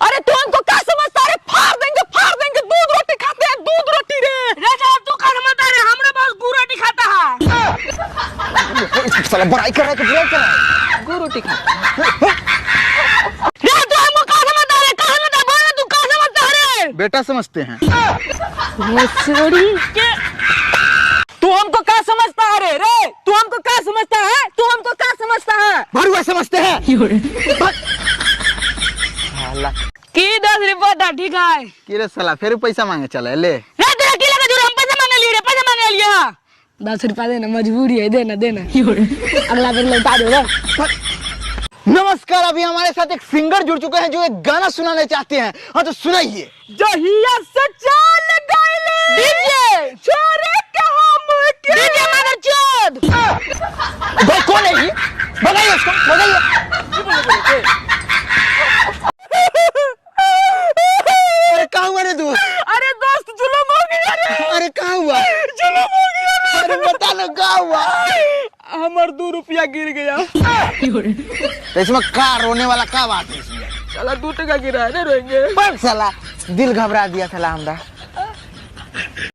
अरे तू हमको क्या समझता है? फाड़ देंगे, दूध रोटी खाते हैं, दूध रोटी रे। साहब तू क्या समझता है? हमारे पास गुड़ रोटी खाता है। साला बड़ाई कर रहा है कि बुराई कर रहा है? गुड़ रोटी खाता है। रे तू हमको क्या समझता है? क्या समझता है? बोल तू क्या समझता है? बेटा समझते हैं। तू हमको क्या समझता है रे? तू हमको क्या समझता है? तू हमको क्या समझता है? भरुआ समझते हैं। की 10 रुपया था, ठीक है। कि रे साला फिर पैसा मांगे चला ले। रे तेरा की लगा जो हम पैसा मांगे लिए, पैसा मांगे लिया। 10 रुपया देना, मजबूरी है, देना। अगला बार लौटा दो रे। नमस्कार, अभी हमारे साथ एक सिंगर जुड़ चुके हैं जो एक गाना सुनाने चाहते हैं। हाँ तो सुनाइए। जहिया से चाल गईले डीजे छोरे के हम के डीजे मगर चोद। भाई कौन है ये? बताइए उसको, बताइए। अरे कहाँ हुआ रे तू? अरे दोस्त जुल्म हो गया रे। अरे कहाँ हुआ? जुल्म हो गया रे। अरे बता लो कहाँ हुआ? हमार 2 रुपया गिर गया। तो इसमें का रोने वाला का बात है इसमें? साला 2 टका गिरा है, रोएंगे। पर साला दिल घबरा दिया साला हमरा।